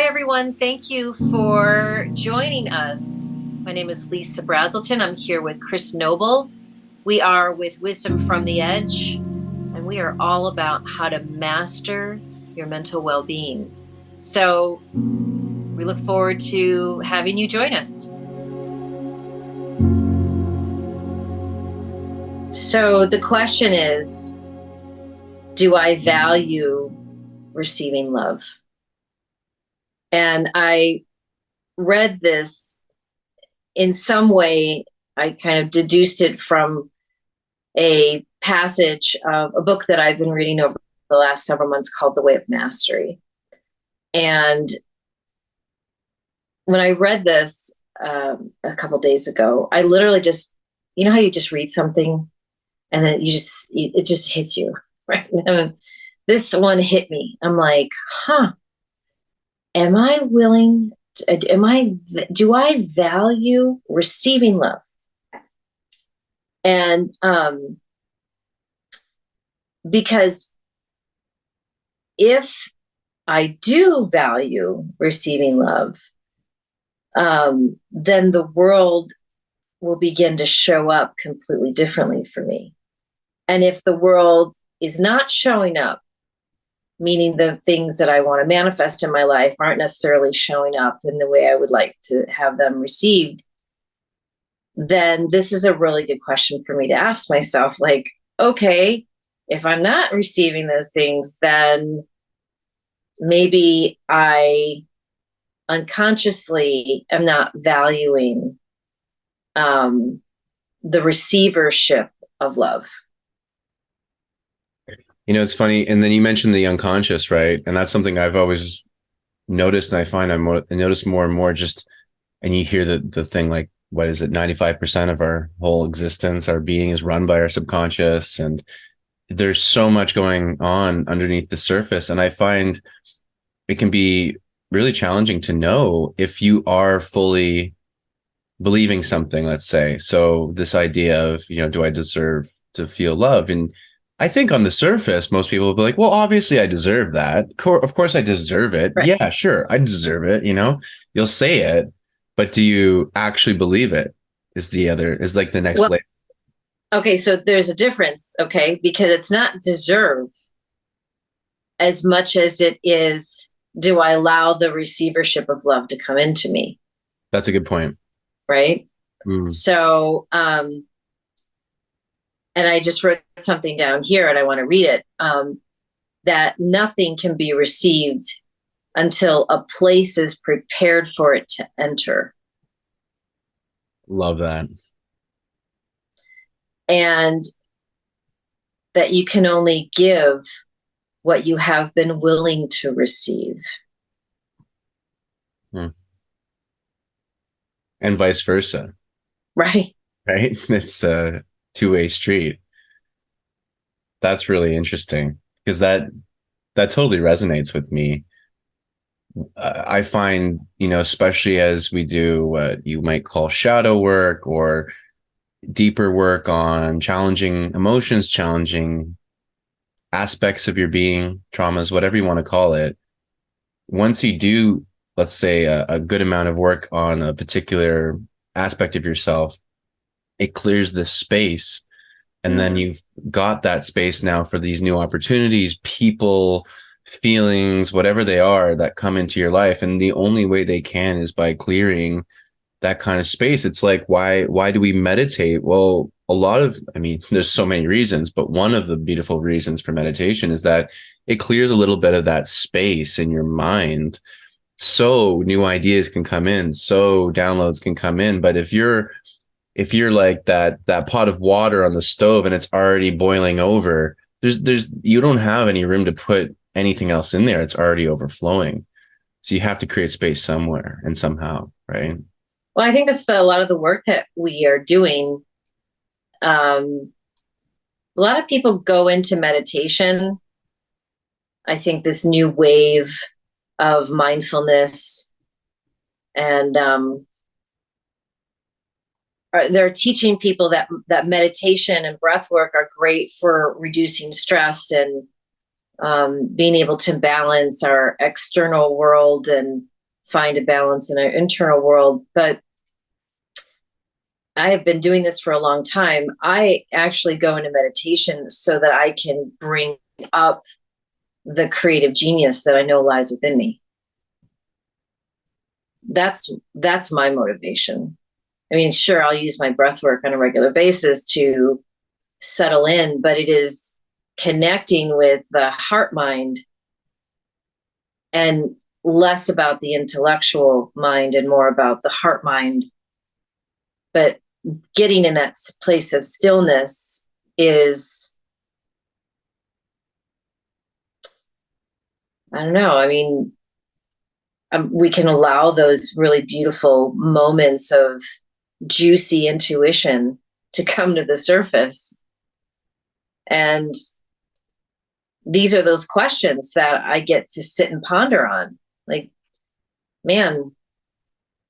everyone. Thank you for joining us. My name is Lisa Brazelton. I'm here with Chris Noble. We are with Wisdom from the Edge, and we are all about how to master your mental well-being. So we look forward to having you join us. So the question is, do I value receiving love? And I read this in some way. I kind of deduced it from a passage of a book that I've been reading over the last several months called The Way of Mastery. And when I read this a couple days ago, I literally just, you know how you just read something and then it just hits you, right? And this one hit me. I'm like, do I value receiving love? And because if I do value receiving love, then the world will begin to show up completely differently for me. And if the world is not showing up, meaning the things that I want to manifest in my life aren't necessarily showing up in the way I would like to have them received, then this is a really good question for me to ask myself. Like, okay, if I'm not receiving those things, then maybe I unconsciously am not valuing the receivership of love. You know, it's funny. And then you mentioned the unconscious, right? And that's something I've always noticed. And I find I notice more and more and you hear the thing like, what is it? 95% of our whole existence, our being is run by our subconscious. And there's so much going on underneath the surface. And I find it can be really challenging to know if you are fully believing something, let's say. So this idea of, do I deserve to feel love? And I think on the surface, most people will be like, well, obviously I deserve that. Of course I deserve it. Right. Yeah, sure. I deserve it. You'll say it, but do you actually believe it is like the next layer. Okay. So there's a difference. Okay. Because it's not deserve as much as it is, do I allow the receivership of love to come into me? That's a good point. Right. So, and I just wrote something down here and I want to read it, that nothing can be received until a place is prepared for it to enter. Love that. And that you can only give what you have been willing to receive. And vice versa. Right. Right. It's a two-way street. That's really interesting because that totally resonates with me. I find, especially as we do what you might call shadow work or deeper work on challenging emotions, challenging aspects of your being, traumas, whatever you want to call it. Once you do, let's say, a good amount of work on a particular aspect of yourself, it clears this space. And then you've got that space now for these new opportunities, people, feelings, whatever they are that come into your life. And the only way they can is by clearing that kind of space. It's like, why do we meditate? Well, there's so many reasons, but one of the beautiful reasons for meditation is that it clears a little bit of that space in your mind. So new ideas can come in, so downloads can come in. But if you're like that pot of water on the stove and it's already boiling over, you don't have any room to put anything else in there. It's already overflowing. So you have to create space somewhere and somehow, right? Well, I think that's a lot of the work that we are doing. A lot of people go into meditation. I think this new wave of mindfulness and they're teaching people that meditation and breath work are great for reducing stress and being able to balance our external world and find a balance in our internal world. But I have been doing this for a long time. I actually go into meditation so that I can bring up the creative genius that I know lies within me. That's my motivation. I mean, sure, I'll use my breath work on a regular basis to settle in, but it is connecting with the heart mind and less about the intellectual mind and more about the heart mind. But getting in that place of stillness is, I don't know. I mean, we can allow those really beautiful moments of juicy intuition to come to the surface. And these are those questions that I get to sit and ponder on. Like, man,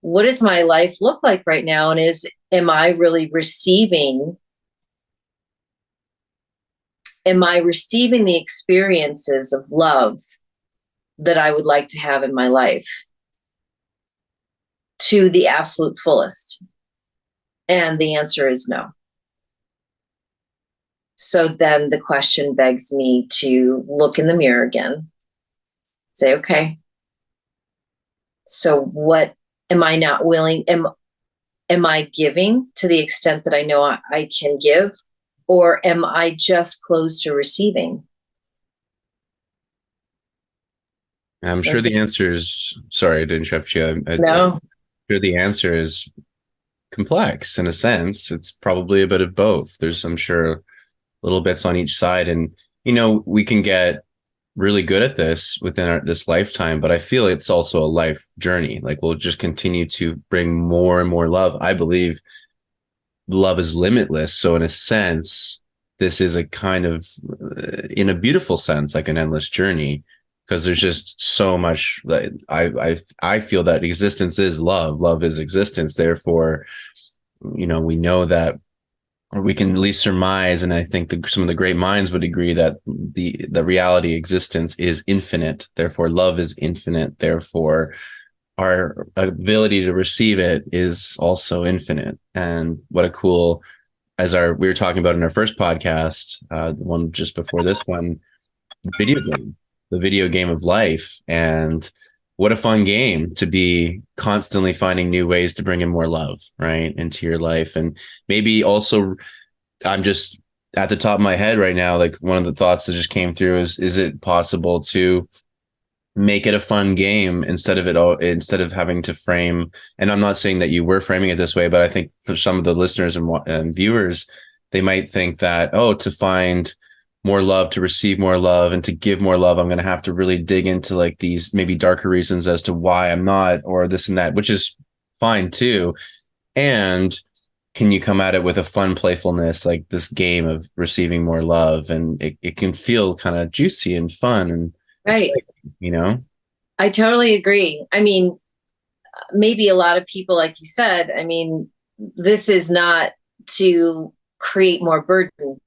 what does my life look like right now? And am I really receiving? Am I receiving the experiences of love that I would like to have in my life to the absolute fullest? And the answer is no. So then the question begs me to look in the mirror again, say, okay, so what am I not willing? Am I giving to the extent that I know I can give? Or am I just closed to receiving? I'm sure the answer is, sorry, I didn't interrupt you. No. I'm sure the answer is complex in a sense. It's probably a bit of both. There's, I'm sure, little bits on each side. And, we can get really good at this within this lifetime, but I feel it's also a life journey. Like we'll just continue to bring more and more love. I believe love is limitless. So in a sense, this is a kind of, in a beautiful sense, like an endless journey, because there's just so much. Like I feel that existence is love. Love is existence. Therefore, we know that, or we can at least surmise, and I think some of the great minds would agree that the reality existence is infinite. Therefore, love is infinite. Therefore, our ability to receive it is also infinite. And what a cool, we were talking about in our first podcast, the one just before this one, the video game of life. And what a fun game to be constantly finding new ways to bring in more love, right, into your life. And maybe also, I'm just at the top of my head right now, like one of the thoughts that just came through is it possible to make it a fun game instead of having to frame, and I'm not saying that you were framing it this way, but I think for some of the listeners and viewers, they might think that, to find more love, to receive more love, and to give more love, I'm going to have to really dig into like these maybe darker reasons as to why I'm not, or this and that, which is fine too. And can you come at it with a fun playfulness, like this game of receiving more love, and it can feel kind of juicy and fun and right. exciting, I totally agree. I mean, maybe a lot of people, like you said, I mean, this is not to create more burden.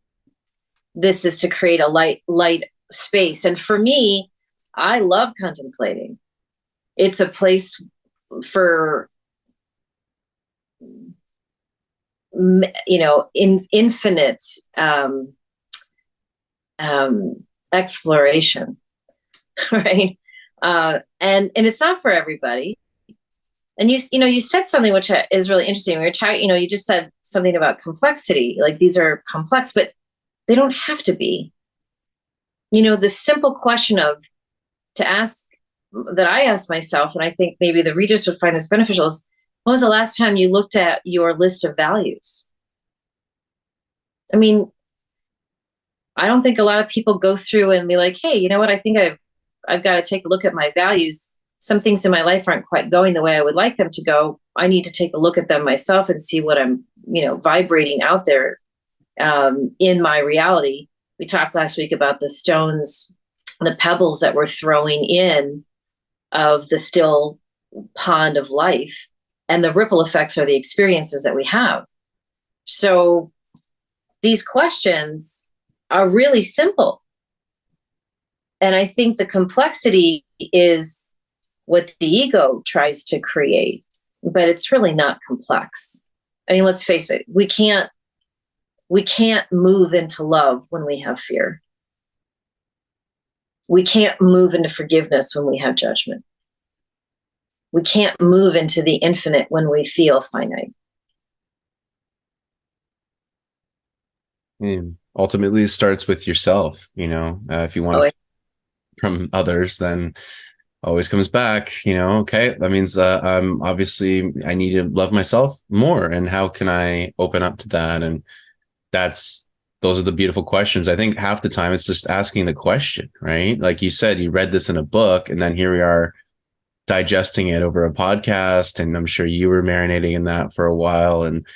This is to create a light space. And for me, I love contemplating. It's a place for, infinite exploration, right? And it's not for everybody. And you said something which is really interesting. We were talking, you just said something about complexity. Like these are complex, but they don't have to be. The simple question that I ask myself, and I think maybe the readers would find this beneficial, is, when was the last time you looked at your list of values? I mean, I don't think a lot of people go through and be like, hey, you know what? I think I've got to take a look at my values. Some things in my life aren't quite going the way I would like them to go. I need to take a look at them myself and see what I'm, vibrating out there in my reality. We talked last week about the stones, the pebbles that we're throwing in of the still pond of life, and the ripple effects are the experiences that we have. So these questions are really simple. And I think the complexity is what the ego tries to create, but it's really not complex. I mean, let's face it, we can't move into love when we have fear. We can't move into forgiveness when we have judgment. We can't move into the infinite when we feel finite. Ultimately, it starts with yourself. If you want from others, then always comes back. Okay, that means obviously I need to love myself more, and how can I open up to that? And those are the beautiful questions. I think half the time it's just asking the question, right? Like you said, you read this in a book, and then here we are digesting it over a podcast, and I'm sure you were marinating in that for a while. And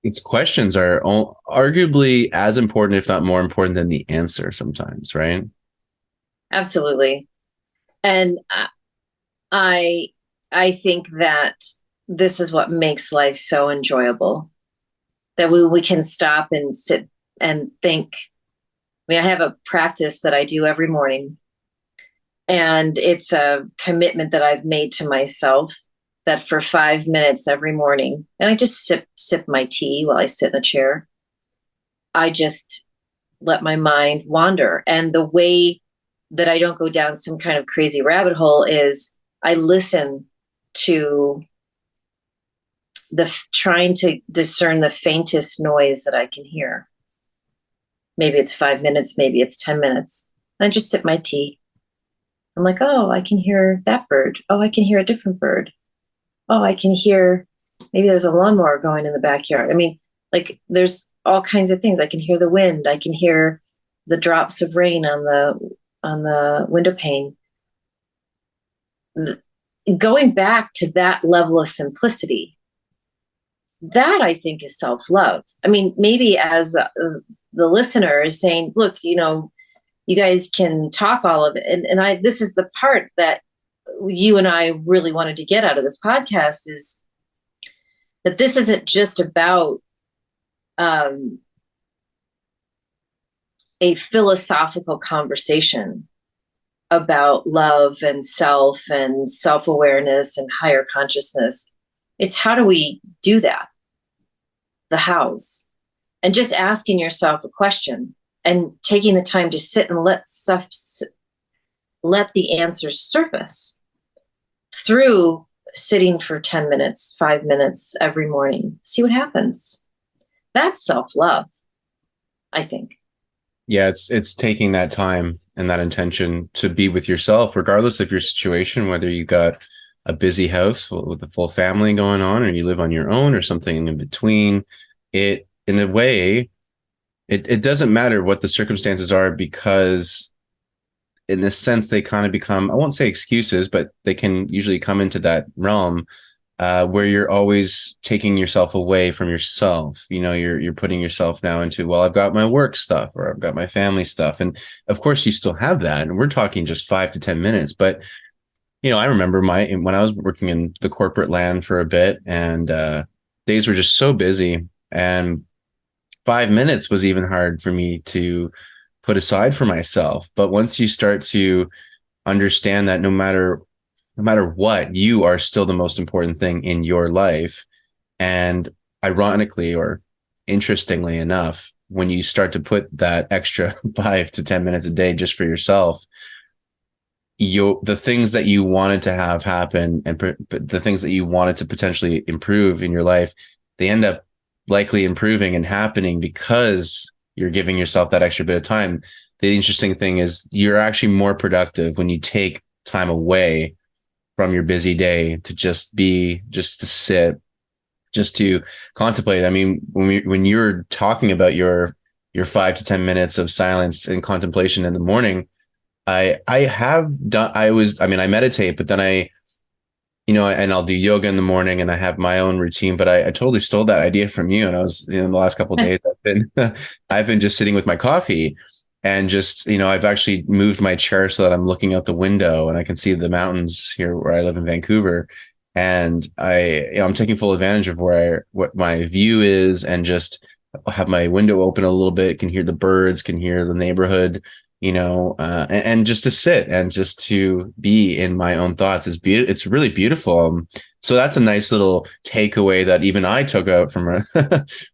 its questions are arguably as important, if not more important, than the answer sometimes, right? Absolutely. And I think that this is what makes life so enjoyable, that we can stop and sit and think. I mean, I have a practice that I do every morning, and it's a commitment that I've made to myself, that for 5 minutes every morning, and I just sip my tea while I sit in a chair, I just let my mind wander. And the way that I don't go down some kind of crazy rabbit hole is I listen to trying to discern the faintest noise that I can hear. Maybe it's 5 minutes, maybe it's 10 minutes. And I just sip my tea. I'm like, oh, I can hear that bird. Oh, I can hear a different bird. Oh, I can hear, maybe there's a lawnmower going in the backyard. I mean, like, there's all kinds of things. I can hear the wind. I can hear the drops of rain on the window pane. Going back to that level of simplicity, that I think is self-love. I mean, maybe as the listener is saying, look, you guys can talk all of it. And this is the part that you and I really wanted to get out of this podcast, is that this isn't just about a philosophical conversation about love and self-awareness and higher consciousness. It's how do we do that? The hows. And just asking yourself a question and taking the time to sit and let the answers surface through sitting for 10 minutes, 5 minutes every morning. See what happens. That's self-love, I think. Yeah, it's taking that time and that intention to be with yourself, regardless of your situation, whether you got a busy house with a full family going on, or you live on your own, or something in between. In a way, it doesn't matter what the circumstances are, because in this sense, they kind of become, I won't say excuses, but they can usually come into that realm where you're always taking yourself away from yourself. You're putting yourself now into, well, I've got my work stuff, or I've got my family stuff. And of course you still have that. And we're talking just 5 to 10 minutes. But, I remember when I was working in the corporate land for a bit, and days were just so busy, and 5 minutes was even hard for me to put aside for myself. But once you start to understand that no matter what, you are still the most important thing in your life. And ironically, or interestingly enough, when you start to put that extra 5 to 10 minutes a day just for yourself, the things that you wanted to have happen, and the things that you wanted to potentially improve in your life, they end up likely improving and happening because you're giving yourself that extra bit of time. The interesting thing is you're actually more productive when you take time away from your busy day to just to sit, just to contemplate. I mean, when you're talking about your 5 to 10 minutes of silence and contemplation in the morning, I meditate, but then and I'll do yoga in the morning, and I have my own routine, but I totally stole that idea from you. And I was, the last couple of days I've been just sitting with my coffee, and just, I've actually moved my chair so that I'm looking out the window and I can see the mountains here where I live in Vancouver. And I'm taking full advantage of what my view is, and just have my window open a little bit, can hear the birds, can hear the neighborhood, and just to sit and just to be in my own thoughts is it's really beautiful. So that's a nice little takeaway that even I took out from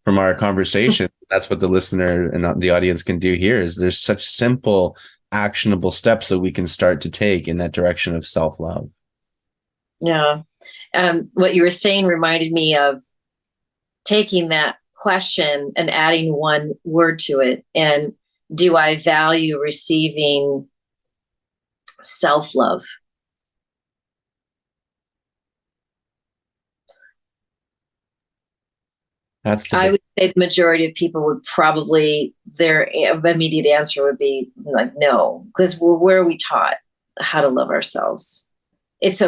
our conversation. That's what the listener and the audience can do here is there's such simple, actionable steps that we can start to take in that direction of self-love. Yeah. What you were saying reminded me of taking that question and adding one word to it. And do I value receiving self-love? I would say the majority of people would probably, their immediate answer would be like, no, because where are we taught how to love ourselves? It's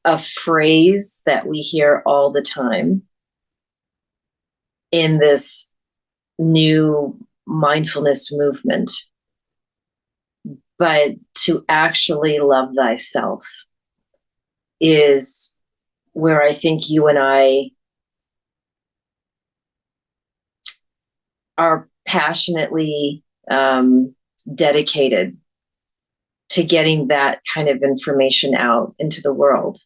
a phrase that we hear all the time in this new mindfulness movement. But to actually love thyself is where I think you and I are passionately dedicated to getting that kind of information out into the world.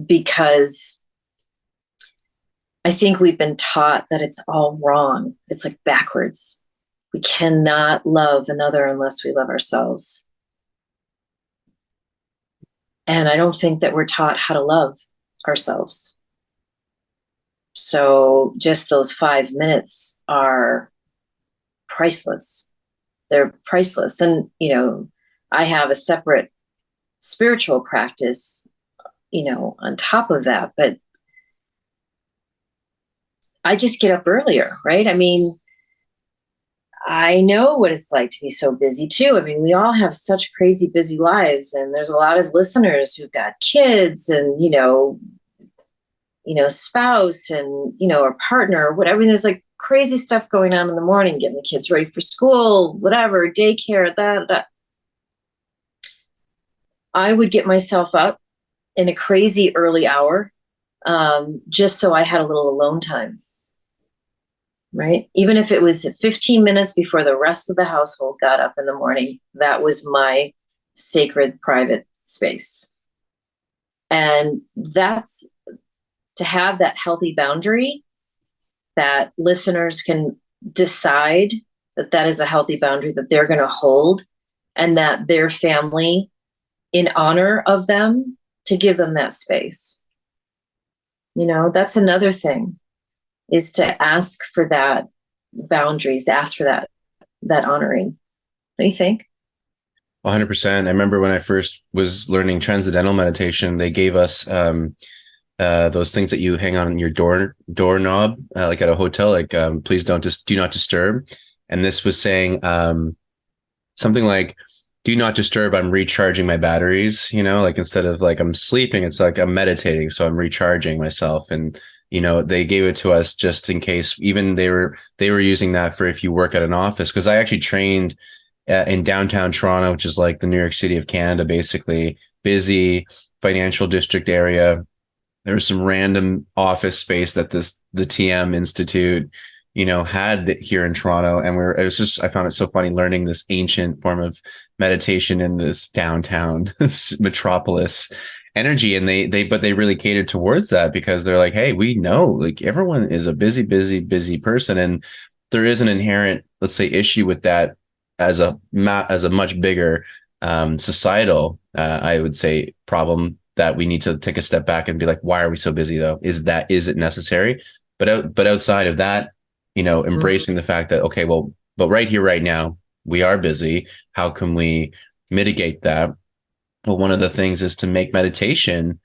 Because I think we've been taught that it's all wrong. It's like backwards. We cannot love another unless we love ourselves. And I don't think that we're taught how to love ourselves. So just those 5 minutes are priceless. They're priceless. And, I have a separate spiritual practice, on top of that. But I just get up earlier, right? I mean, I know what it's like to be so busy too. I mean, we all have such crazy busy lives, and there's a lot of listeners who've got kids and, spouse and, or partner or whatever. And there's like crazy stuff going on in the morning, getting the kids ready for school, whatever, daycare, that. I would get myself up in a crazy early hour, just so I had a little alone time. Right? Even if it was 15 minutes before the rest of the household got up in the morning, that was my sacred private space. And that's to have that healthy boundary that listeners can decide that that is a healthy boundary that they're going to hold, and that their family, in honor of them, to give them that space. That's another thing, is to ask for that boundaries, ask for that honoring. What do you think? 100%. I remember when I first was learning transcendental meditation, they gave us those things that you hang on your doorknob, like at a hotel, like please do not disturb. And this was saying something like, do not disturb, I'm recharging my batteries, like instead of like I'm sleeping, it's like I'm meditating, so I'm recharging myself. And they gave it to us just in case. Even they were using that for if you work at an office, because I actually trained in downtown Toronto, which is like the New York City of Canada, basically busy financial district area. There was some random office space that the TM Institute, had here in Toronto. And I found it so funny learning this ancient form of meditation in this downtown metropolis energy. And they really catered towards that, because they're like, hey, we know like everyone is a busy person. And there is an inherent, let's say, issue with that as a much bigger societal, I would say, problem that we need to take a step back and be like, why are we so busy though? Is it necessary? But outside of that, embracing the fact that, okay, well, but right here, right now, we are busy. How can we mitigate that? Well, one of the things is to make meditation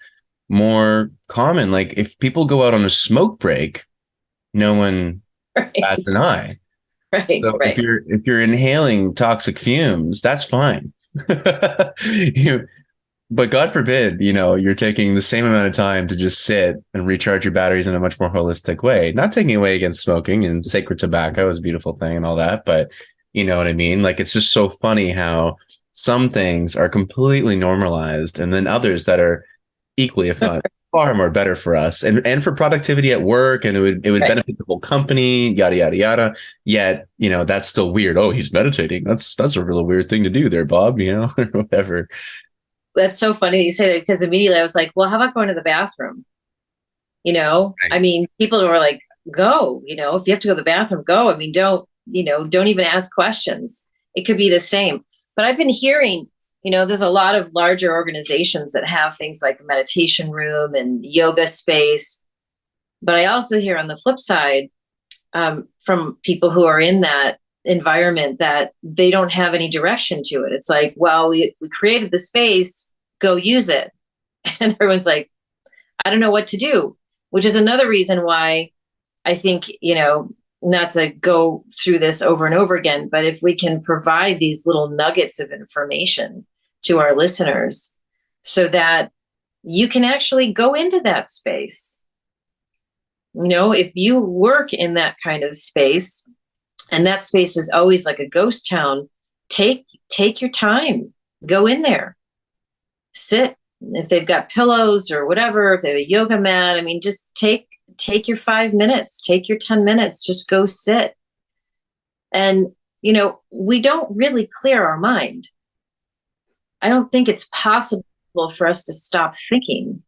more common. Like if people go out on a smoke break, no one bats an eye. Right. So right. if you're inhaling toxic fumes, that's fine. But God forbid, you're taking the same amount of time to just sit and recharge your batteries in a much more holistic way. Not taking away against smoking, and sacred tobacco is a beautiful thing and all that, but you know what I mean? Like, it's just so funny how some things are completely normalized, and then others that are equally, if not far more better for us and for productivity at work, and it would Right. benefit the whole company, yada yada yada. Yet, that's still weird. Oh, he's meditating. That's a real weird thing to do there, Bob, or whatever. That's so funny that you say that, because immediately I was like, well, how about going to the bathroom? I Right. mean, people were like, go, if you have to go to the bathroom, go. I mean, don't even ask questions. It could be the same. But I've been hearing, there's a lot of larger organizations that have things like a meditation room and yoga space. But I also hear on the flip side, from people who are in that environment, that they don't have any direction to it. It's like, well, we created the space, go use it. And everyone's like, I don't know what to do, which is another reason why I think, not to go through this over and over again, but if we can provide these little nuggets of information to our listeners so that you can actually go into that space. If you work in that kind of space, and that space is always like a ghost town, take your time, go in there, sit. If they've got pillows or whatever, if they have a yoga mat, I mean, just take your 5 minutes, take your 10 minutes, just go sit. And, we don't really clear our mind. I don't think it's possible for us to stop thinking.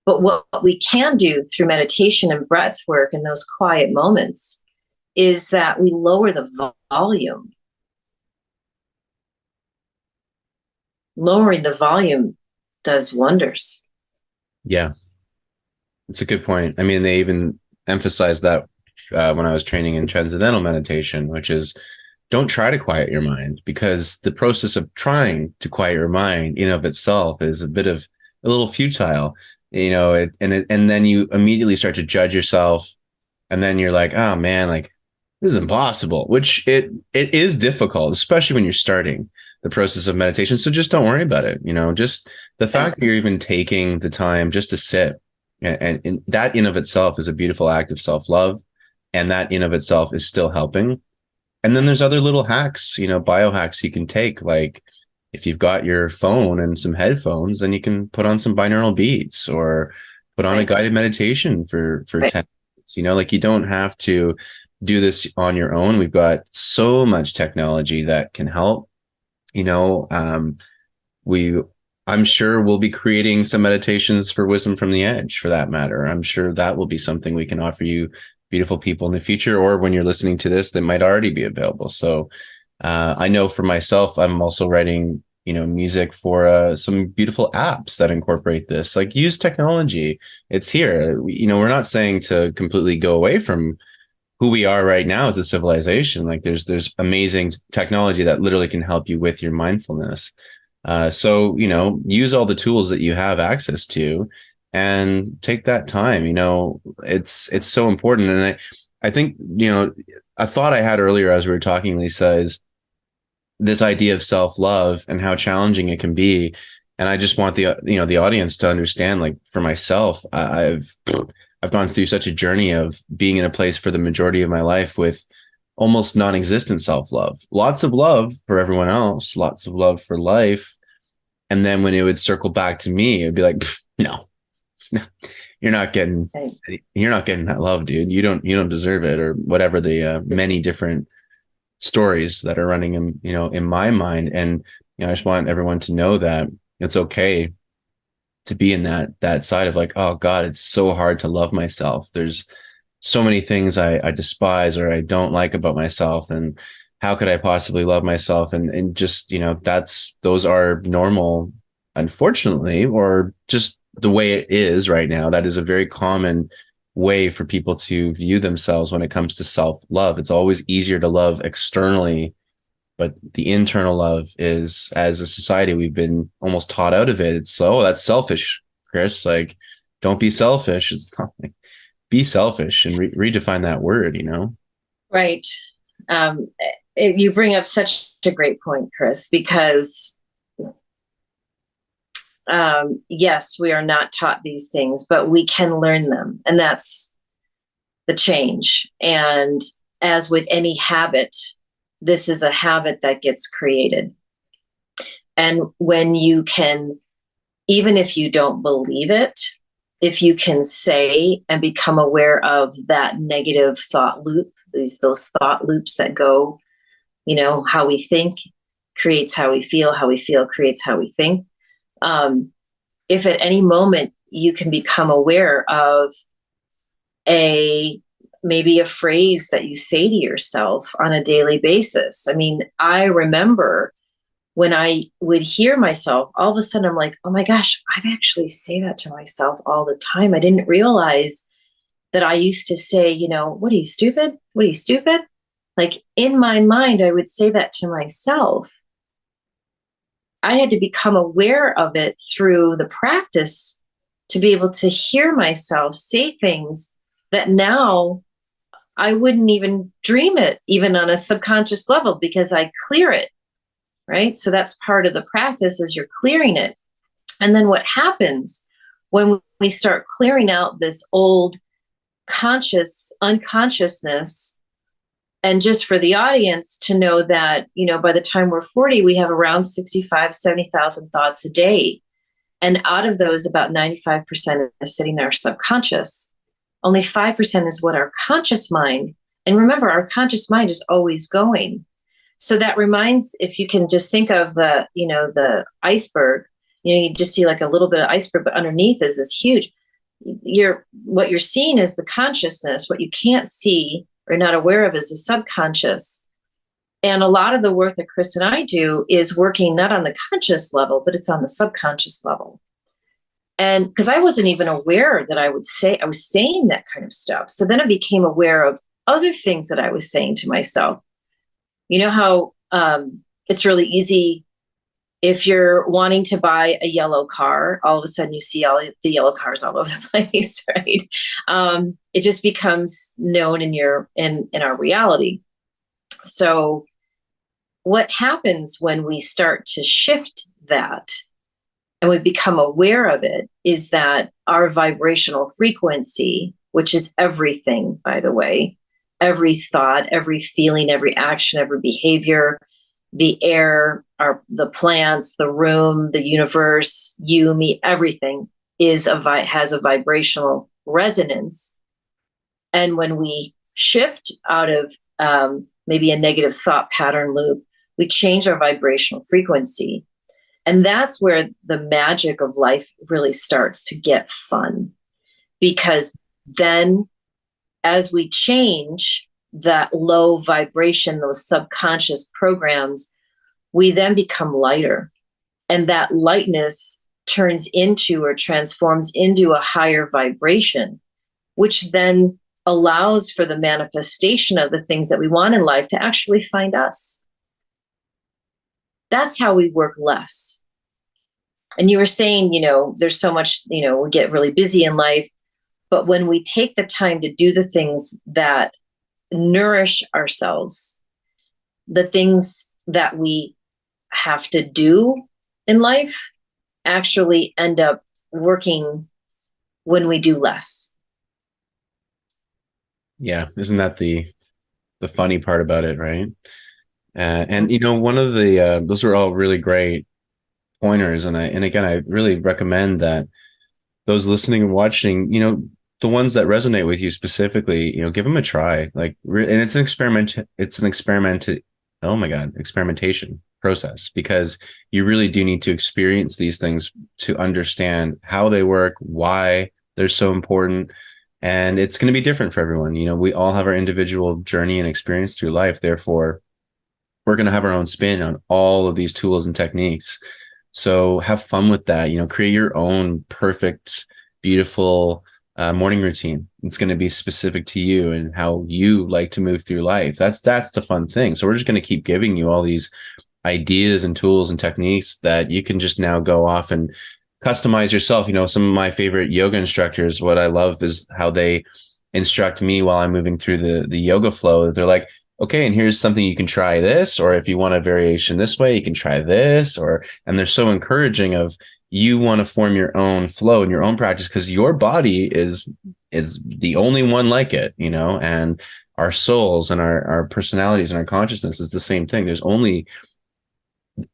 But what we can do through meditation and breath work in those quiet moments is that we lower the volume. Lowering the volume does wonders. Yeah, it's a good point. I mean, they even emphasized that when I was training in transcendental meditation, which is don't try to quiet your mind, because the process of trying to quiet your mind in of itself is a little futile, and then you immediately start to judge yourself, and then you're like, oh man, like this is impossible, which it is difficult, especially when you're starting the process of meditation. So just don't worry about it. Just the fact that you're even taking the time just to sit, and that in of itself is a beautiful act of self-love, and that in of itself is still helping. And then there's other little hacks, biohacks you can take. Like if you've got your phone and some headphones, then you can put on some binaural beats or put on a guided meditation for 10 minutes. Like you don't have to do this on your own. We've got so much technology that can help. We I'm sure we'll be creating some meditations for Wisdom from the Edge, for that matter. I'm sure that will be something we can offer you, beautiful people, in the future, or when you're listening to this, that might already be available. So I know for myself, I'm also writing, music for some beautiful apps that incorporate this. Like, use technology. It's here. We're not saying to completely go away from who we are right now as a civilization. Like there's amazing technology that literally can help you with your mindfulness. So, use all the tools that you have access to and take that time. It's so important. And I think, a thought I had earlier as we were talking, Lisa, is this idea of self-love and how challenging it can be. And I just want the audience to understand, like for myself, I've gone through such a journey of being in a place for the majority of my life with almost non-existent self-love, lots of love for everyone else, lots of love for life. And then when it would circle back to me, it'd be like, no, you're not getting that love, dude. You don't deserve it, or whatever the many different stories that are running in my mind. And, I just want everyone to know that it's okay to be in that side of like, oh God, it's so hard to love myself. There's so many things I despise or I don't like about myself. And how could I possibly love myself? And just, those are normal, unfortunately, or just the way it is right now. That is a very common way for people to view themselves when it comes to self-love. It's always easier to love externally, but the internal love is, as a society, we've been almost taught out of it. It's, oh, that's selfish, Chris. Like, don't be selfish. It's not like, be selfish, and redefine that word, Right. You bring up such a great point, Chris, because yes, we are not taught these things, but we can learn them. And that's the change. And as with any habit, this is a habit that gets created. And when you can, even if you don't believe it, if you can say and become aware of that negative thought loop, those thought loops that go, how we think creates how we feel creates how we think. If at any moment you can become aware of maybe a phrase that you say to yourself on a daily basis. I mean, I remember when I would hear myself, all of a sudden I'm like, oh my gosh, I actually say that to myself all the time. I didn't realize that I used to say, what are you, stupid? What are you, stupid? Like in my mind, I would say that to myself. I had to become aware of it through the practice to be able to hear myself say things that now I wouldn't even dream it, even on a subconscious level, because I clear it. Right? So that's part of the practice, is you're clearing it. And then what happens when we start clearing out this old unconsciousness, and just for the audience to know that, by the time we're 40, we have around 65, 70,000 thoughts a day. And out of those, about 95% is sitting in our subconscious. Only 5% is what our conscious mind, and remember, our conscious mind is always going. So that reminds, if you can just think of the iceberg, you just see like a little bit of iceberg, but underneath is this huge, what you're seeing is the consciousness. What you can't see or not aware of is the subconscious. And a lot of the work that Chris and I do is working not on the conscious level, but it's on the subconscious level. And because I wasn't even aware that I was saying that kind of stuff. So then I became aware of other things that I was saying to myself. You know how it's really easy if you're wanting to buy a yellow car, all of a sudden you see all the yellow cars all over the place, right? It just becomes known in our reality. So what happens when we start to shift that and we become aware of it is that our vibrational frequency, which is everything, by the way, every thought, every feeling, every action, every behavior, the air, the plants, the room, the universe, you, me, everything has a vibrational resonance. And when we shift out of maybe a negative thought pattern loop, we change our vibrational frequency. And that's where the magic of life really starts to get fun. Because then as we change that low vibration, those subconscious programs, we then become lighter. And that lightness turns into or transforms into a higher vibration, which then allows for the manifestation of the things that we want in life to actually find us. That's how we work less. And you were saying, there's so much, we get really busy in life. But when we take the time to do the things that nourish ourselves, the things that we have to do in life actually end up working when we do less. Yeah, isn't that the funny part about it, right? And one of the those are all really great pointers, and again, I really recommend that those listening and watching, the ones that resonate with you specifically, give them a try. And it's an experimentation process, because you really do need to experience these things to understand how they work, why they're so important. And it's going to be different for everyone. We all have our individual journey and experience through life. Therefore, we're going to have our own spin on all of these tools and techniques. So have fun with that. Create your own perfect, beautiful morning routine. It's going to be specific to you and how you like to move through life. That's the fun thing. So we're just going to keep giving you all these ideas and tools and techniques that you can just now go off and customize yourself. Some of my favorite yoga instructors, what I love is how they instruct me while I'm moving through the yoga flow. They're like, okay, and here's something you can try this, or if you want a variation this way, you can try this, and they're so encouraging of you want to form your own flow and your own practice, because your body is the only one like it, and our souls and our personalities and our consciousness is the same thing. There's only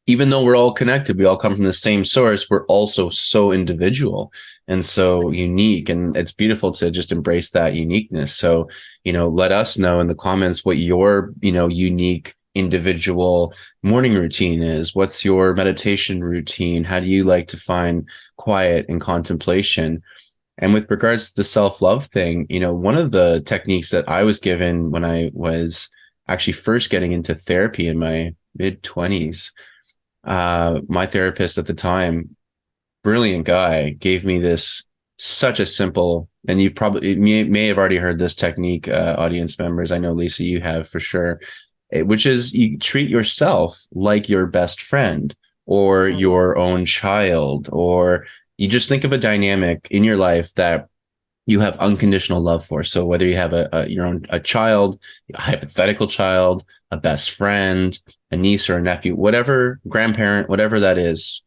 even though we're all connected, we all come from the same source, we're also so individual and so unique. And it's beautiful to just embrace that uniqueness. So, let us know in the comments what your, unique individual morning routine is. What's your meditation routine? How do you like to find quiet and contemplation? And with regards to the self-love thing, one of the techniques that I was given when I was actually first getting into therapy in my mid 20s, my therapist at the time, brilliant guy, gave me this such a simple, and you probably may have already heard this technique, audience members. I know, Lisa, you have for sure, which is you treat yourself like your best friend or your own child, or you just think of a dynamic in your life that you have unconditional love for. So whether you have a child, a hypothetical child, a best friend, a niece or a nephew, whatever, grandparent, whatever that is,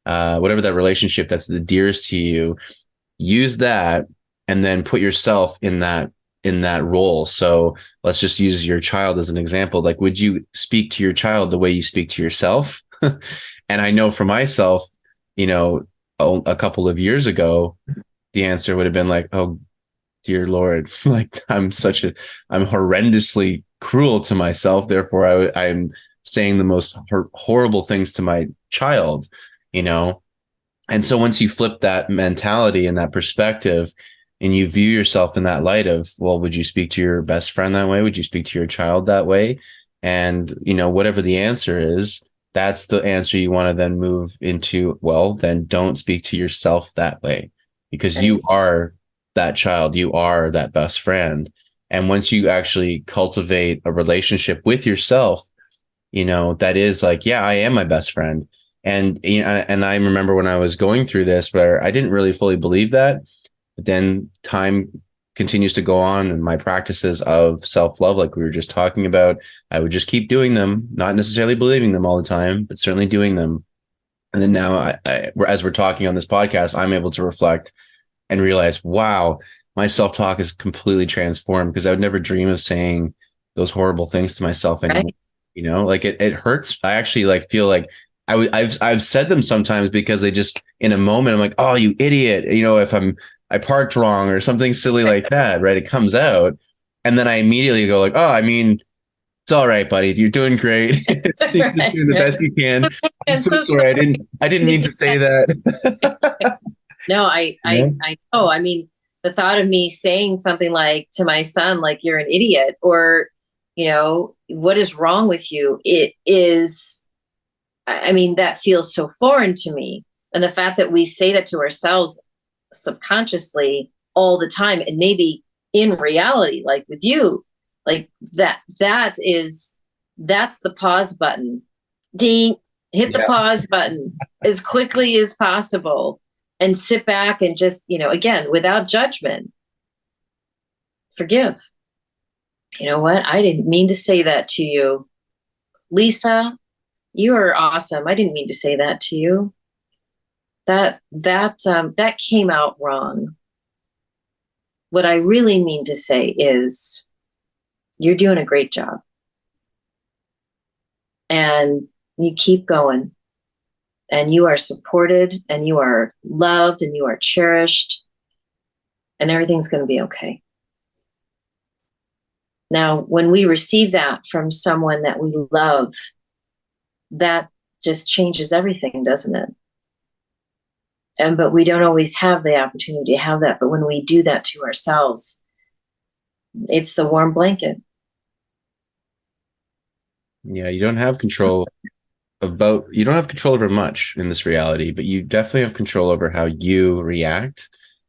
whatever that relationship that's the dearest to you, use that and then put yourself in that role. So let's just use your child as an example. Like, would you speak to your child the way you speak to yourself? And I know for myself, a couple of years ago, the answer would have been like, oh, dear Lord, like I'm horrendously cruel to myself. Therefore, I'm saying the most horrible things to my child, you know? And so once you flip that mentality and that perspective and you view yourself in that light of, well, would you speak to your best friend that way? Would you speak to your child that way? And, whatever the answer is, that's the answer you want to then move into. Well, then don't speak to yourself that way because you are that child. You are that best friend. And once you actually cultivate a relationship with yourself, that is like, yeah, I am my best friend. And and I remember when I was going through this where I didn't really fully believe that, but then time continues to go on and my practices of self-love, like we were just talking about, I would just keep doing them, not necessarily believing them all the time, but certainly doing them. And then now as we're talking on this podcast, I'm able to reflect and realize, wow, my self-talk is completely transformed because I would never dream of saying those horrible things to myself anymore. Like it hurts. I actually like feel like I've said them sometimes because they just in a moment I'm like, oh, you idiot. If I parked wrong or something silly like that, right? It comes out. And then I immediately go like, oh, I mean, it's all right, buddy. You're doing great. You're just doing the best you can. I'm so sorry. I didn't mean to say that. No, I know. I mean, the thought of me saying something like to my son, like, you're an idiot, or, what is wrong with you? It is, I mean, that feels so foreign to me. And the fact that we say that to ourselves subconsciously all the time, and maybe in reality, like with you, like that's the pause button. Ding, hit the pause button as quickly as possible and sit back and just, again, without judgment, forgive. You know what? I didn't mean to say that to you. Lisa, you are awesome. I didn't mean to say that to you. That came out wrong. What I really mean to say is you're doing a great job. And you keep going. And you are supported and you are loved and you are cherished. And everything's going to be okay. Now, when we receive that from someone that we love, that just changes everything, doesn't it? But we don't always have the opportunity to have that. But when we do that to ourselves, it's the warm blanket. Yeah, you don't have control over much in this reality, but you definitely have control over how you react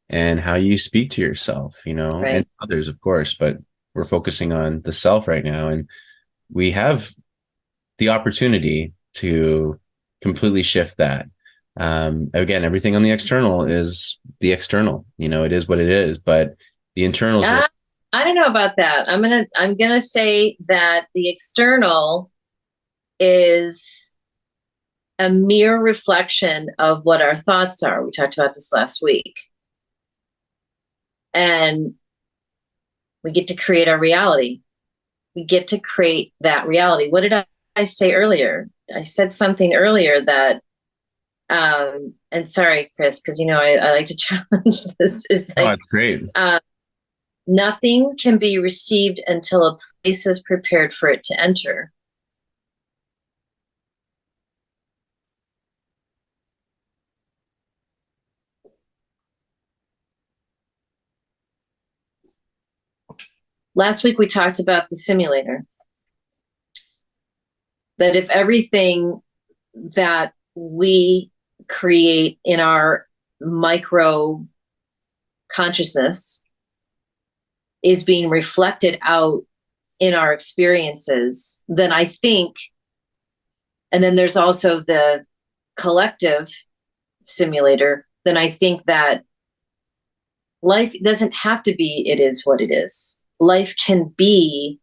and how you speak to yourself, Right. and others, of course, but we're focusing on the self right now. And we have the opportunity to completely shift that. Again, everything on the external is the external, it is what it is, but the internal is what. I don't know about that. I'm gonna say that the external is a mere reflection of what our thoughts are. We talked about this last week. And we get to create our reality. We get to create that reality. What did I say earlier? I said something earlier that, and sorry, Chris, because, I like to challenge this. It's Oh, like, that's great. nothing can be received until a place is prepared for it to enter. Last week, we talked about the simulator. That if everything that we create in our micro consciousness is being reflected out in our experiences, then I think, and then there's also the collective simulator, then I think that life doesn't have to be, it is what it is. Life can be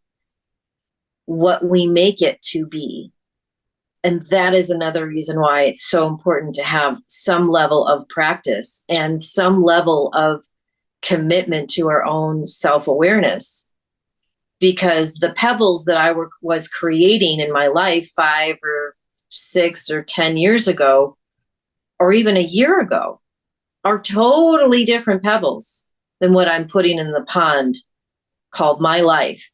what we make it to be. And that is another reason why it's so important to have some level of practice and some level of commitment to our own self-awareness. Because the pebbles that I was creating in my life 5 or 6 or 10 years ago, or even a year ago, are totally different pebbles than what I'm putting in the pond called my life.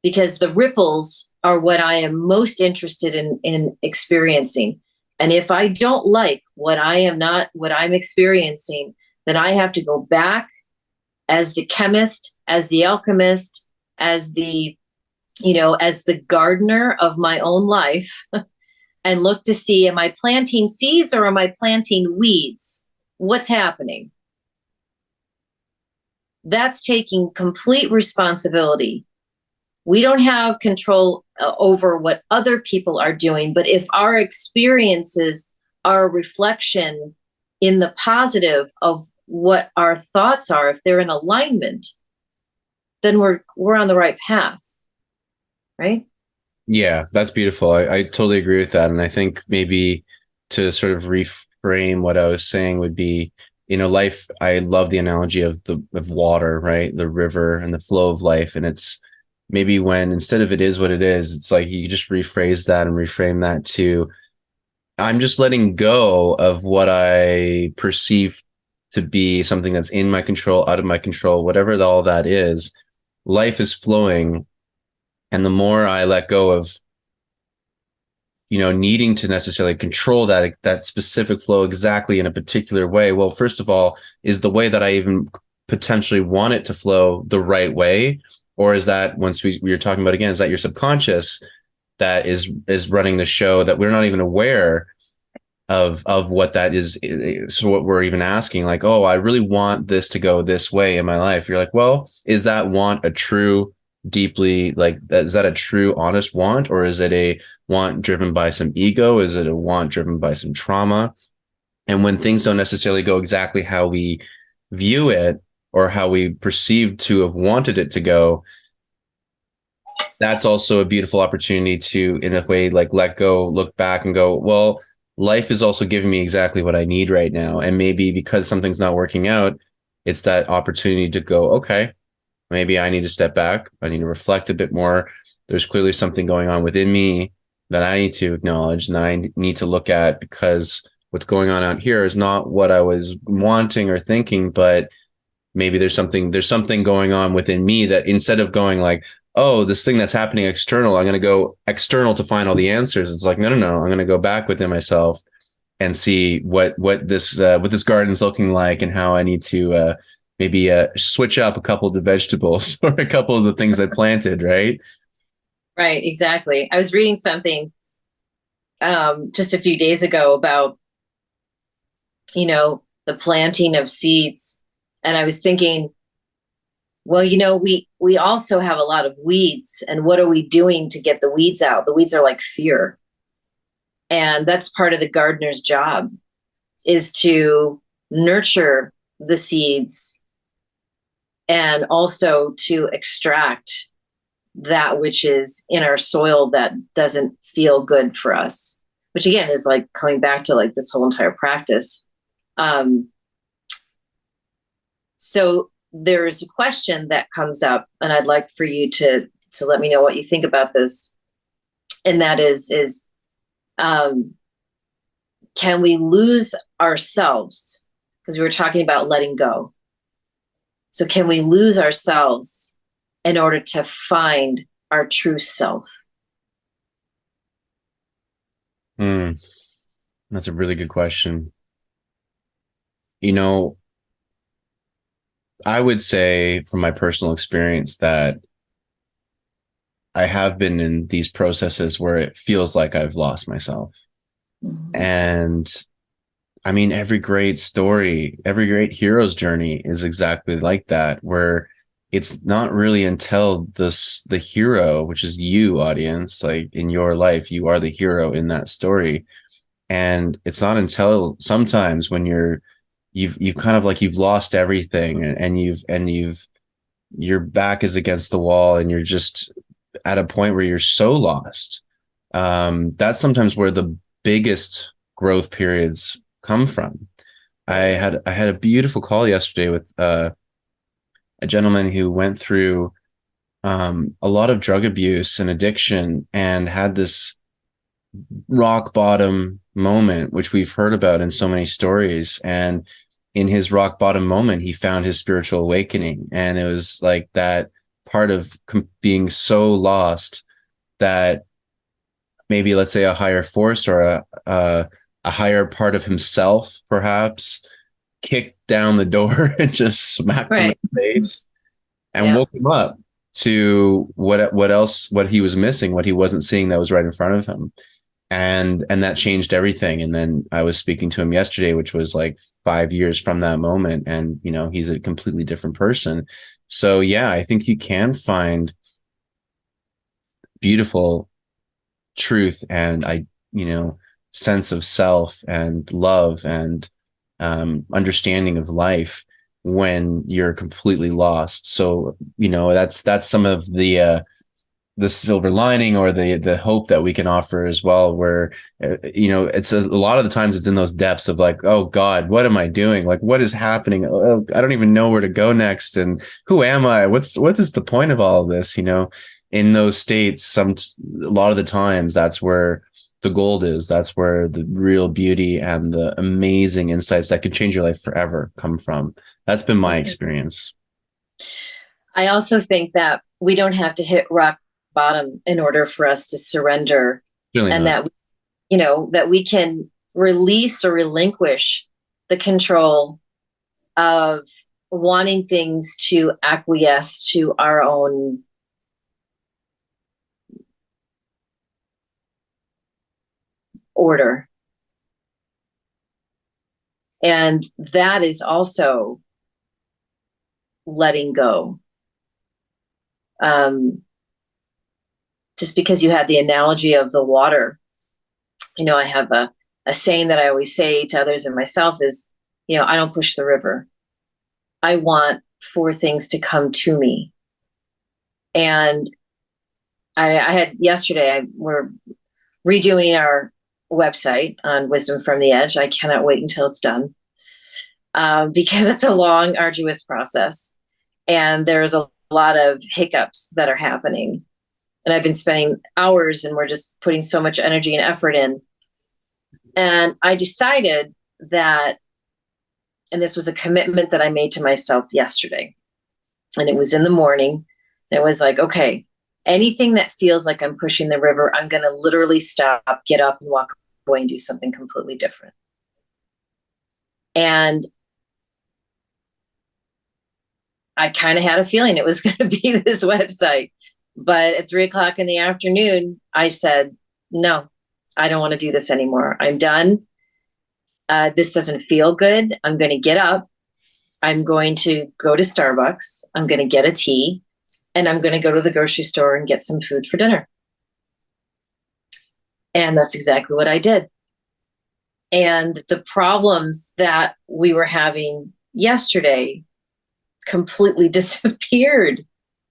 Because the ripples are what I am most interested in experiencing. And if I don't like what I'm experiencing, then I have to go back as the chemist, as the alchemist, as the gardener of my own life and look to see, am I planting seeds or am I planting weeds? What's happening? That's taking complete responsibility. We don't have control over what other people are doing, but if our experiences are a reflection in the positive of what our thoughts are, if they're in alignment, then we're on the right path, right? Yeah, that's beautiful. I totally agree with that. And I think maybe to sort of reframe what I was saying would be, life, I love the analogy of water, right? The river and the flow of life. And it's maybe when instead of it is what it is, it's like you just rephrase that and reframe that to, I'm just letting go of what I perceive to be something that's in my control, out of my control, whatever all that is. Life is flowing. And the more I let go of, needing to necessarily control that specific flow exactly in a particular way. Well, first of all, is the way that I even potentially want it to flow the right way? Or is that, once we were talking about again, is that your subconscious that is running the show that we're not even aware of what that is? So what we're even asking, like, oh, I really want this to go this way in my life. You're like, well, is that want a true, deeply, like, is that a true honest want, or is it a want driven by some ego? Is it a want driven by some trauma? And when things don't necessarily go exactly how we view it or how we perceive to have wanted it to go, that's also a beautiful opportunity to, in a way, like, let go, look back and go, well, life is also giving me exactly what I need right now. And maybe because something's not working out, it's that opportunity to go, okay, maybe I need to step back. I need to reflect a bit more. There's clearly something going on within me that I need to acknowledge and that I need to look at, because what's going on out here is not what I was wanting or thinking, but maybe there's something going on within me that, instead of going like, oh, this thing that's happening external, I'm going to go external to find all the answers. It's like, no, I'm going to go back within myself and see what this garden's looking like, and how I need to maybe switch up a couple of the vegetables or a couple of the things I planted, right? Right, exactly. I was reading something just a few days ago about, the planting of seeds. And I was thinking, well, we also have a lot of weeds. And what are we doing to get the weeds out? The weeds are like fear. And that's part of the gardener's job, is to nurture the seeds and also to extract that which is in our soil that doesn't feel good for us, which again is like coming back to like this whole entire practice. So there's a question that comes up, and I'd like for you to let me know what you think about this. And that is Um, can we lose ourselves? Because we were talking about letting go. So can we lose ourselves in order to find our true self? That's a really good question. You know, I would say from my personal experience that I have been in these processes where it feels like I've lost myself. Mhm. And I mean, every great story, every great hero's journey is exactly like that, where it's not really until the hero, which is you, audience, like in your life, you are the hero in that story. And it's not until sometimes when you've kind of like you've lost everything and you've your back is against the wall and you're just at a point where you're so lost. That's sometimes where the biggest growth periods come from. I had a beautiful call yesterday with a gentleman who went through a lot of drug abuse and addiction and had this rock bottom moment, which we've heard about in so many stories. And in his rock bottom moment, he found his spiritual awakening. And it was like that part of being so lost that maybe, let's say, a higher force or a higher part of himself, perhaps, kicked down the door and just smacked him in Right. the face and Yeah. woke him up to what he was missing, what he wasn't seeing that was right in front of him. And that changed everything. And then I was speaking to him yesterday, which was like 5 years from that moment, and he's a completely different person. So yeah, I think you can find beautiful truth and sense of self and love and understanding of life when you're completely lost. So that's some of the silver lining or the hope that we can offer as well, where it's a lot of the times it's in those depths of like, oh God, what am I doing? Like, what is happening? Oh, I don't even know where to go next, and who am I? What is the point of all of this? In those states, a lot of the times that's where the gold is. That's where the real beauty and the amazing insights that can change your life forever come from. That's been my Mhm. experience. I also think that we don't have to hit rock bottom in order for us to surrender, Really and not. that we can release or relinquish the control of wanting things to acquiesce to our own order. And that is also letting go. Um, just because you had the analogy of the water, I have a saying that I always say to others and myself is, I don't push the river. I want for things to come to me. And I had yesterday, we're redoing our website on Wisdom from the Edge. I cannot wait until it's done, because it's a long, arduous process. And there's a lot of hiccups that are happening. And I've been spending hours and we're just putting so much energy and effort in. And I decided that, and this was a commitment that I made to myself yesterday, and it was in the morning. And it was like, okay, anything that feels like I'm pushing the river, I'm going to literally stop, get up, and walk away and do something completely different. And I kind of had a feeling it was going to be this website. But at 3 o'clock in the afternoon, I said, no, I don't want to do this anymore. I'm done. This doesn't feel good. I'm going to get up. I'm going to go to Starbucks. I'm going to get a tea, and I'm going to go to the grocery store and get some food for dinner. And that's exactly what I did. And the problems that we were having yesterday completely disappeared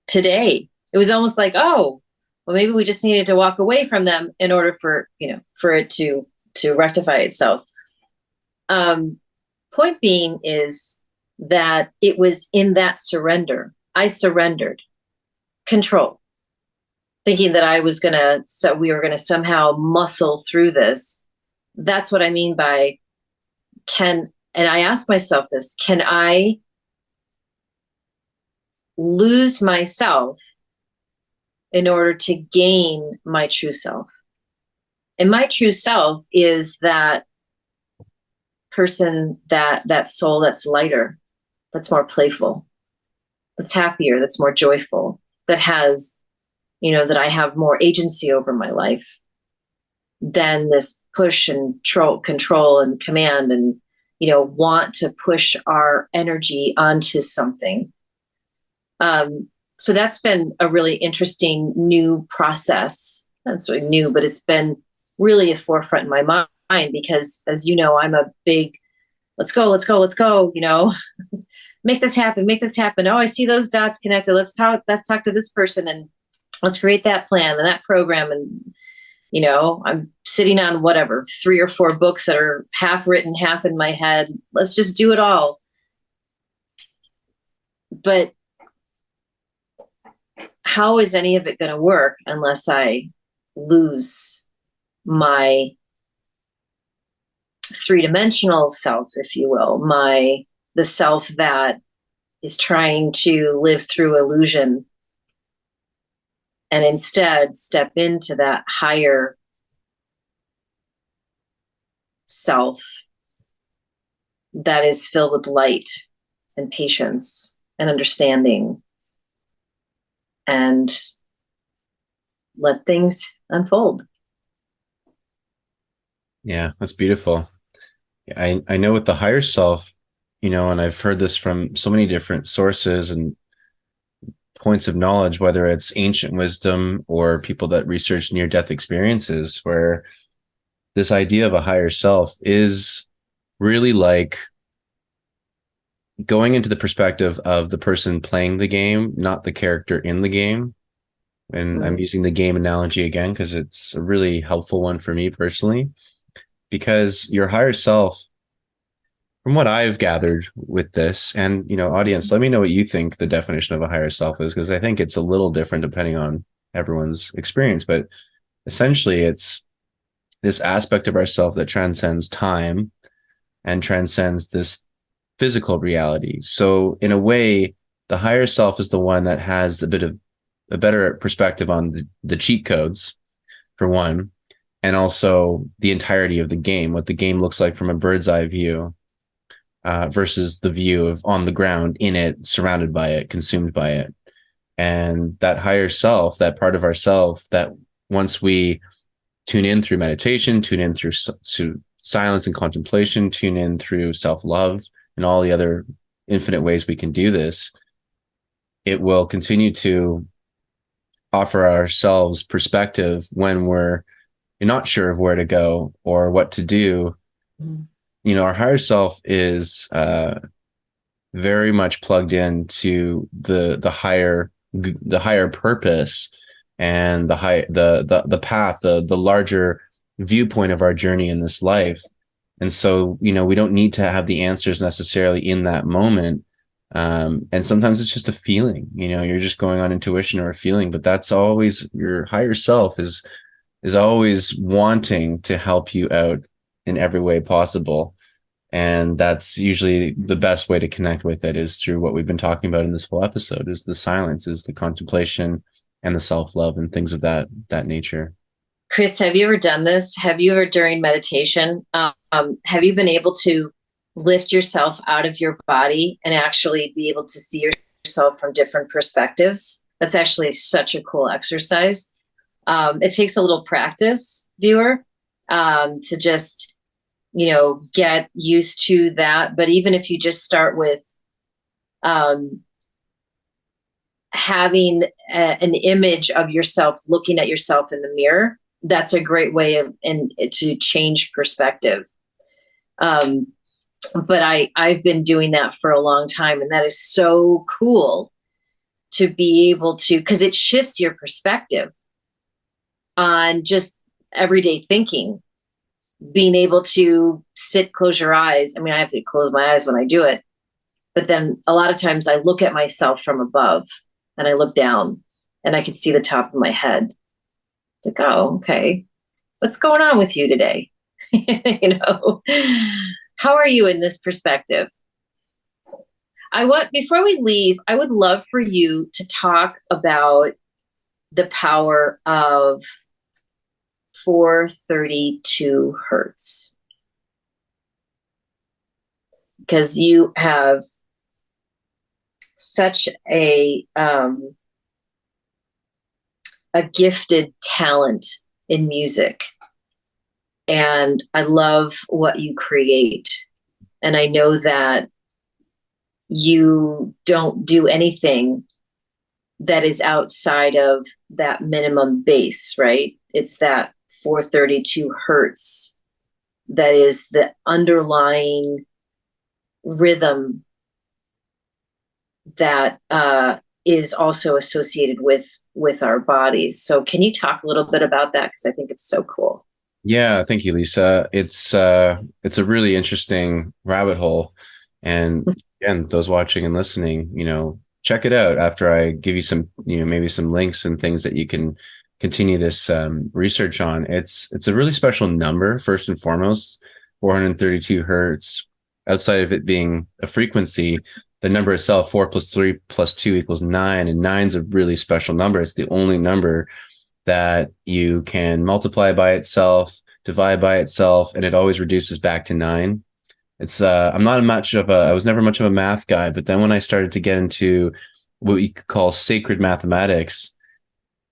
today. It was almost like, oh, well, maybe we just needed to walk away from them in order for it to rectify itself. Point being is that it was in that surrender. I surrendered control. thinking that we were going to somehow muscle through this. That's what I mean by and I ask myself this, can I lose myself in order to gain my true self? And my true self is that person, that soul that's lighter, that's more playful, that's happier, that's more joyful, that has, that I have more agency over my life than this push and control and command and, want to push our energy onto something. So that's been a really interesting new process. Not sort of new, but it's been really a forefront in my mind because, as you know, I'm a big, let's go, make this happen. Oh, I see those dots connected. Let's talk to this person and let's create that plan and that program. And, I'm sitting on 3 or 4 books that are half written, half in my head. Let's just do it all. But how is any of it going to work unless I lose my 3-dimensional self, if you will, the self that is trying to live through illusion and instead step into that higher self that is filled with light and patience and understanding and let things unfold. Yeah, that's beautiful. I know with the higher self, and I've heard this from so many different sources and points of knowledge, whether it's ancient wisdom or people that research near-death experiences, where this idea of a higher self is really like going into the perspective of the person playing the game, not the character in the game. And I'm using the game analogy again because it's a really helpful one for me personally, because your higher self, from what I've gathered with this, and audience, let me know what you think the definition of a higher self is, because I think it's a little different depending on everyone's experience. But essentially, it's this aspect of ourself that transcends time and transcends this physical reality. So in a way, the higher self is the one that has a better perspective on the cheat codes, for one, and also the entirety of the game, what the game looks like from a bird's eye view, versus the view of on the ground, in it, surrounded by it, consumed by it. And that higher self, that part of ourself that once we tune in through meditation, tune in through silence and contemplation, tune in through self-love and all the other infinite ways we can do this, it will continue to offer ourselves perspective when we're not sure of where to go or what to do. Our higher self is very much plugged into the higher purpose and the path, the larger viewpoint of our journey in this life. And so, we don't need to have the answers necessarily in that moment. And sometimes it's just a feeling, you're just going on intuition or a feeling, but that's always your higher self is always wanting to help you out in every way possible. And that's usually the best way to connect with it, is through what we've been talking about in this whole episode, is the silence, is the contemplation and the self-love and things of that nature. Chris, have you ever done this? Have you ever, during meditation, have you been able to lift yourself out of your body and actually be able to see yourself from different perspectives? That's actually such a cool exercise. It takes a little practice, viewer, to just, get used to that. But even if you just start with having an image of yourself, looking at yourself in the mirror, that's a great way to change perspective. But I've been doing that for a long time, and that is so cool to be able to, because it shifts your perspective on just everyday thinking. Being able to sit, close your eyes. I mean, I have to close my eyes when I do it, but then a lot of times I look at myself from above and I look down and I could see the top of my head. It's like, oh, okay. What's going on with you today? How are you in this perspective? Before we leave, I would love for you to talk about the power of 432 hertz, because you have such a gifted talent in music, and I love what you create. And I know that you don't do anything that is outside of that minimum bass, right? It's that 432 hertz that is the underlying rhythm that is also associated with our bodies. So can you talk a little bit about that? Because I think it's so cool. Yeah, thank you, Lisa. It's a really interesting rabbit hole. And again, those watching and listening, check it out after I give you some, maybe some links and things that you can continue this research on. It's a really special number, first and foremost, 432 hertz. Outside of it being a frequency, the number itself, 4 plus 3 plus 2 equals 9, and 9's a really special number. It's the only number that you can multiply by itself, divide by itself, and it always reduces back to 9. It's I was never much of a math guy, but then when I started to get into what we could call sacred mathematics,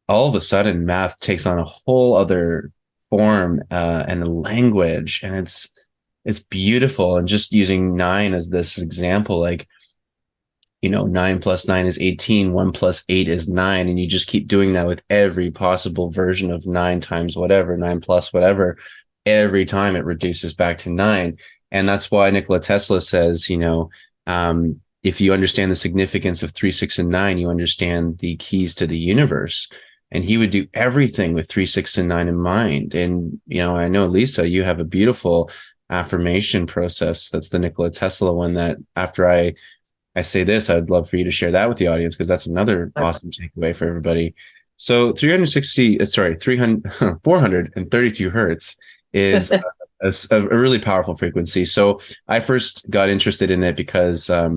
all of a sudden math takes on a whole other form and a language, and it's beautiful. And just using 9 as this example, like 9 plus 9 is 18, 1 plus 8 is 9. And you just keep doing that with every possible version of 9 times whatever, 9 plus whatever. Every time it reduces back to 9. And that's why Nikola Tesla says, if you understand the significance of 3, 6, and 9, you understand the keys to the universe. And he would do everything with 3, 6, and 9 in mind. And, I know, Lisa, you have a beautiful affirmation process. That's the Nikola Tesla one that after I say this, I'd love for you to share that with the audience, because that's another awesome takeaway for everybody. So 432 hertz is a really powerful frequency. So I first got interested in it because I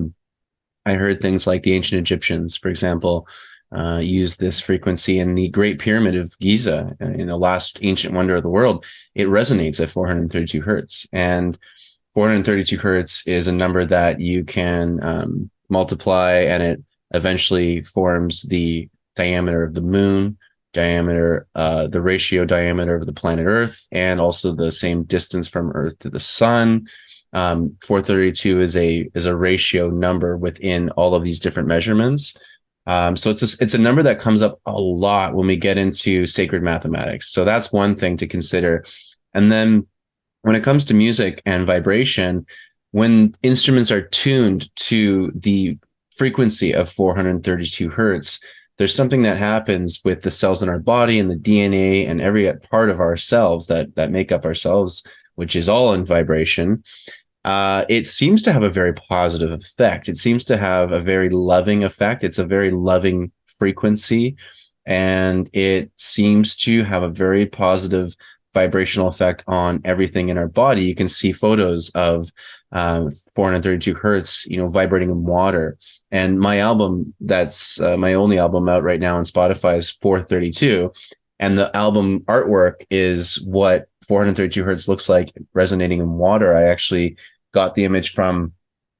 heard things like the ancient Egyptians, for example, used this frequency, and the Great Pyramid of Giza, the last ancient wonder of the world, it resonates at 432 hertz. And 432 hertz is a number that you can multiply, and it eventually forms the diameter of the moon, the ratio diameter of the planet Earth, and also the same distance from Earth to the sun. 432 is a ratio number within all of these different measurements. So it's a number that comes up a lot when we get into sacred mathematics. So that's one thing to consider. And then when it comes to music and vibration, when instruments are tuned to the frequency of 432 hertz, there's something that happens with the cells in our body and the DNA and every part of ourselves that make up ourselves, which is all in vibration. It seems to have a very positive effect. It seems to have a very loving effect. It's a very loving frequency, and it seems to have a very positive vibrational effect on everything in our body. You can see photos of 432 hertz, vibrating in water. And my album, that's my only album out right now on Spotify, is 432. And the album artwork is what 432 hertz looks like resonating in water. I actually got the image from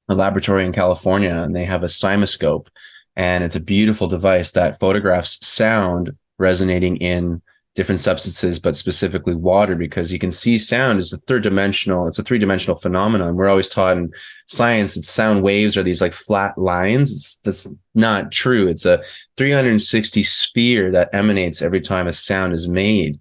a laboratory in California, and they have a cymoscope, and it's a beautiful device that photographs sound resonating in different substances, but specifically water, because you can see sound is it's a three-dimensional phenomenon. We're always taught in science that sound waves are these like flat lines. That's not true. It's a 360 sphere that emanates every time a sound is made.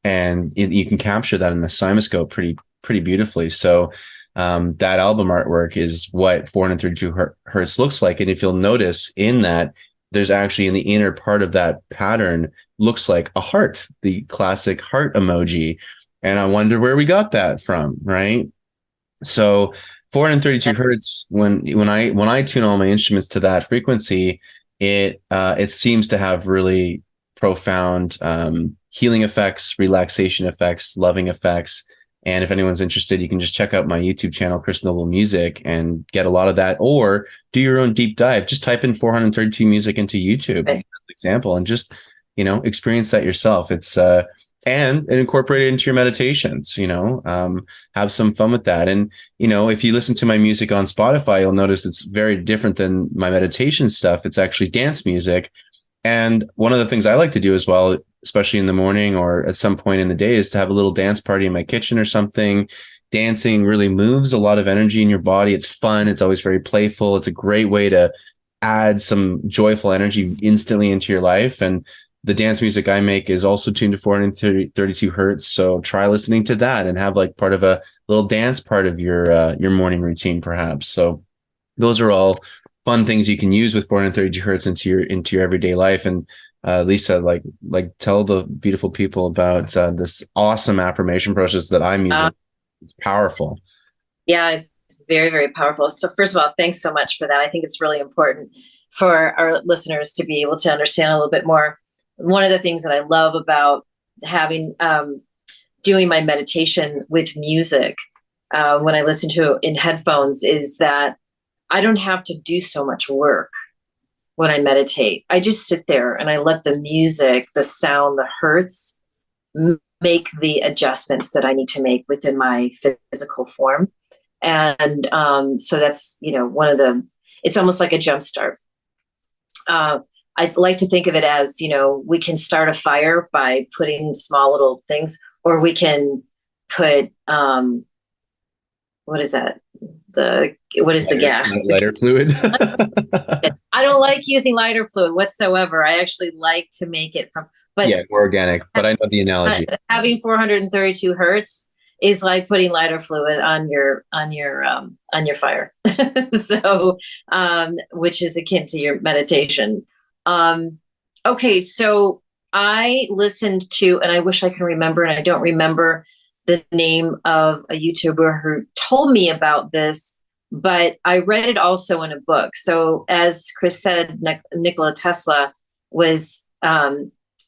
And you can capture that in a cymoscope pretty beautifully. So that album artwork is what 432 hertz looks like. And if you'll notice in that, there's actually in the inner part of that pattern looks like a heart, the classic heart emoji. And I wonder where we got that from, right? So 432 hertz, when I tune all my instruments to that frequency, it seems to have really profound healing effects, relaxation effects, loving effects. And if anyone's interested, you can just check out my YouTube channel, Chris Noble Music, and get a lot of that, or do your own deep dive. Just type in 432 music into YouTube, for example, and just, experience that yourself. It's and incorporate it into your meditations, have some fun with that. And, if you listen to my music on Spotify, you'll notice it's very different than my meditation stuff. It's actually dance music. And one of the things I like to do as well, especially in the morning or at some point in the day, is to have a little dance party in my kitchen or something. Dancing really moves a lot of energy in your body. It's fun. It's always very playful. It's a great way to add some joyful energy instantly into your life. And the dance music I make is also tuned to 432 hertz. So try listening to that and have like part of a little dance part of your morning routine, perhaps. So those are all fun things you can use with 432 hertz into your everyday life. And Lisa, like tell the beautiful people about this awesome affirmation process that I'm using. It's powerful. Yeah, it's very, very powerful. So first of all, thanks so much for that. I think it's really important for our listeners to be able to understand a little bit more. One of the things that I love about having doing my meditation with music when I listen to it in headphones is that I don't have to do so much work when I meditate. I just sit there and I let the music, the sound, the hertz make the adjustments that I need to make within my physical form. And so that's, it's almost like a jump start. I like to think of it as, we can start a fire by putting small little things, or we can put, what is that? What is the gas? Lighter fluid. I don't like using lighter fluid whatsoever. I actually like to make it more organic, but I know the analogy. Having 432 hertz is like putting lighter fluid on your fire. So, which is akin to your meditation. Okay. So I listened to, and I wish I can remember, and I don't remember the name of a YouTuber who told me about this, but I read it also in a book. So as Chris said, Nikola Tesla was,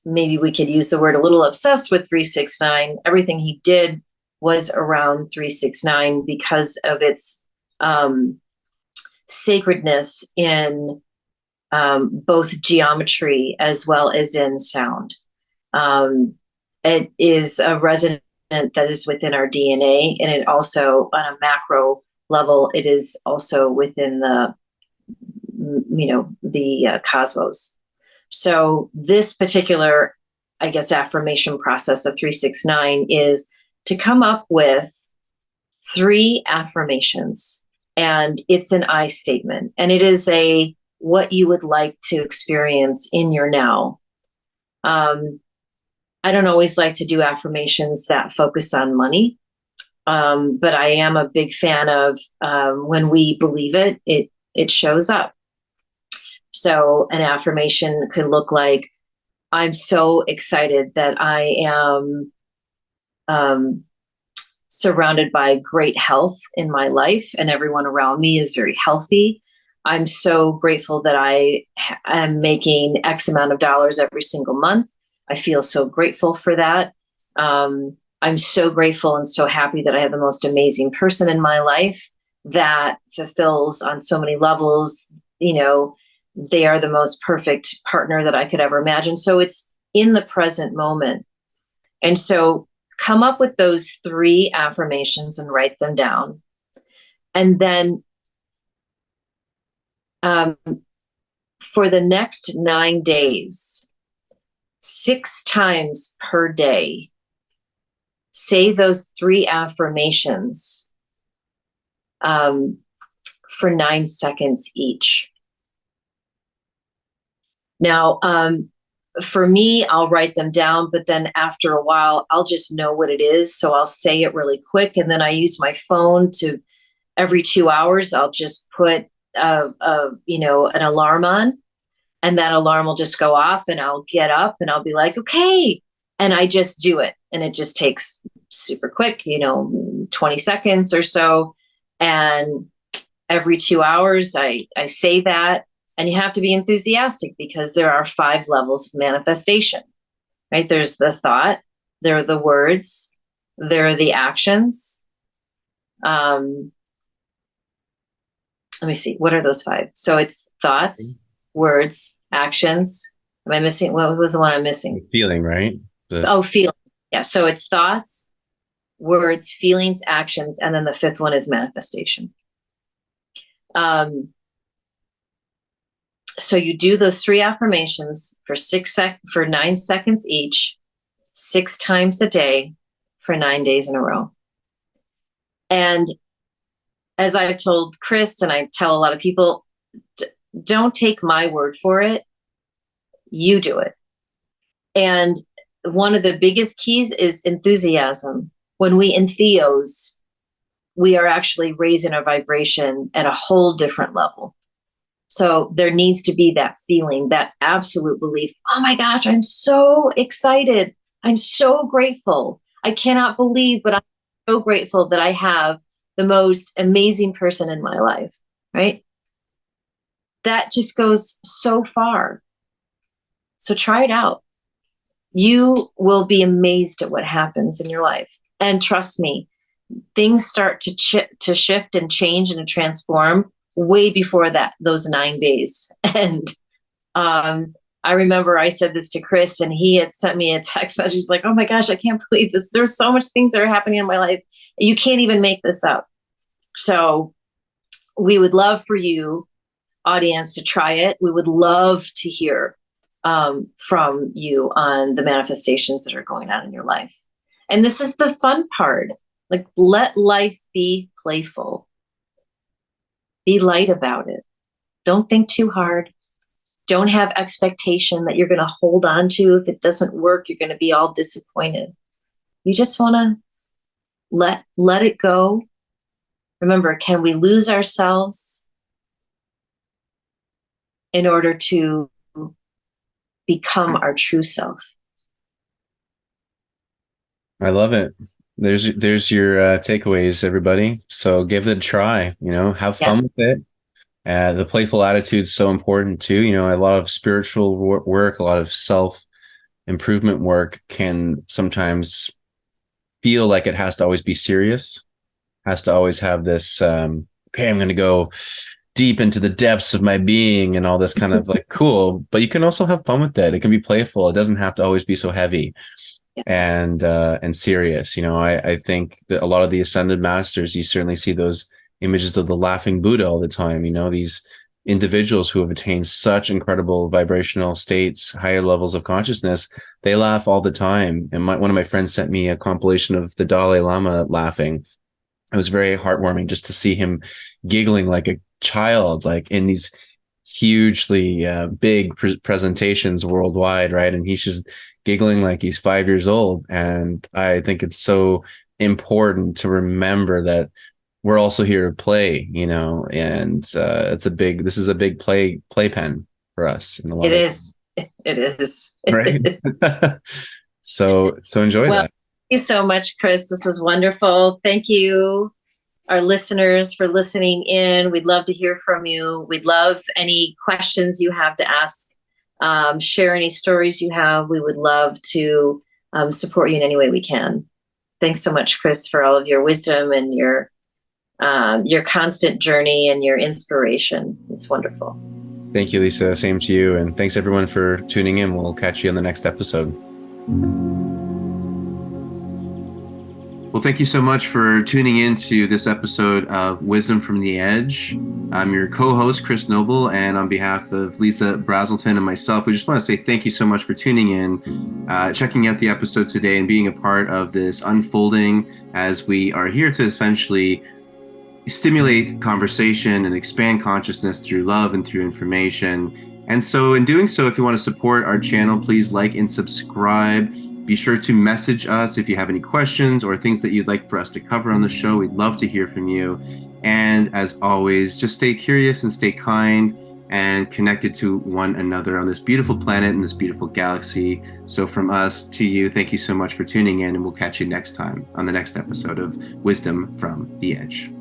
maybe we could use the word, a little obsessed with 369. Everything he did was around 369 because of its sacredness in both geometry as well as in sound. It is a resonant that is within our DNA, and it also, on a macro level, it is also within the cosmos. So this particular, I guess, affirmation process of 369 is to come up with 3 affirmations, and it's an I statement, and it is what you would like to experience in your now. I don't always like to do affirmations that focus on money, but I am a big fan of when we believe it shows up. So an affirmation could look like, I'm so excited that I am surrounded by great health in my life and everyone around me is very healthy. I'm so grateful that I am making X amount of dollars every single month. I feel so grateful for that. I'm so grateful and so happy that I have the most amazing person in my life that fulfills on so many levels. They are the most perfect partner that I could ever imagine. So it's in the present moment. And so come up with those 3 affirmations and write them down. And then for the next 9 days, 6 times per day, say those 3 affirmations for 9 seconds each. Now, for me, I'll write them down, but then after a while, I'll just know what it is. So I'll say it really quick. And then I use my phone to, every 2 hours, I'll just put an alarm on, and that alarm will just go off, and I'll get up and I'll be like, okay. And I just do it. And it just takes super quick, 20 seconds or so. And every 2 hours, I say that. And you have to be enthusiastic because there are 5 levels of manifestation, right? There's the thought, there are the words, there are the actions. Let me see, what are those 5? So it's thoughts, words, actions. Am I missing? What was the one I'm missing? Feeling, right? Oh, feeling. Yeah. So it's thoughts, words, feelings, actions, and then the 5th one is manifestation. So you do those 3 affirmations for 9 seconds each, 6 times a day for 9 days in a row. And as I've told Chris, and I tell a lot of people, don't take my word for it. You do it. And one of the biggest keys is enthusiasm. When we entheos, we are actually raising our vibration at a whole different level. So there needs to be that feeling, that absolute belief. Oh my gosh, I'm so excited. I'm so grateful. I cannot believe, but I'm so grateful that I have the most amazing person in my life, right? That just goes so far. So try it out. You will be amazed at what happens in your life. And trust me, things start to shift and change and to transform way before those 9 days. And I remember I said this to Chris, and he had sent me a text message. He's like, oh my gosh, I can't believe this. There's so much things that are happening in my life. You can't even make this up. So we would love for you, audience, to try it. We would love to hear from you on the manifestations that are going on in your life. And this is the fun part. Like, let life be playful. Be light about it. Don't think too hard. Don't have expectation that you're going to hold on to. If it doesn't work, you're going to be all disappointed. You just want to let it go. Remember, can we lose ourselves in order to become our true self? I love it. There's your takeaways, everybody. So give it a try, have fun with it. The playful attitude is so important too. A lot of spiritual work, a lot of self-improvement work can sometimes feel like it has to always be serious, has to always have this, okay, I'm going to go deep into the depths of my being and all this kind of like cool, but you can also have fun with it. It can be playful. It doesn't have to always be so heavy and serious. I think that a lot of the ascended masters, you certainly see those images of the laughing Buddha all the time. These individuals who have attained such incredible vibrational states, higher levels of consciousness, they laugh all the time. And one of my friends sent me a compilation of the Dalai Lama laughing. It was very heartwarming just to see him giggling like a child, like in these hugely big presentations worldwide, right? And he's just giggling like he's 5 years old. And I think it's so important to remember that we're also here to play, and this is a big playpen for us in a lot of ways. It is. Right. So enjoy that. Thank you so much, Chris. This was wonderful. Thank you, our listeners, for listening in. We'd love to hear from you. We'd love any questions you have to ask. Share any stories you have. We would love to support you in any way we can. Thanks so much, Chris, for all of your wisdom and your constant journey and your inspiration. It's wonderful. Thank you, Lisa. Same to you. And thanks everyone for tuning in. We'll catch you on the next episode. Well, thank you so much for tuning in to this episode of Wisdom from the Edge. I'm your co-host, Chris Noble, and on behalf of Lisa Brazelton and myself, we just want to say thank you so much for tuning in, checking out the episode today, and being a part of this unfolding as we are here to essentially stimulate conversation and expand consciousness through love and through information. And so in doing so, if you want to support our channel, please like and subscribe. Be sure to message us if you have any questions or things that you'd like for us to cover on the show. We'd love to hear from you. And as always, just stay curious and stay kind and connected to one another on this beautiful planet and this beautiful galaxy. So from us to you, thank you so much for tuning in, and we'll catch you next time on the next episode of Wisdom from the Edge.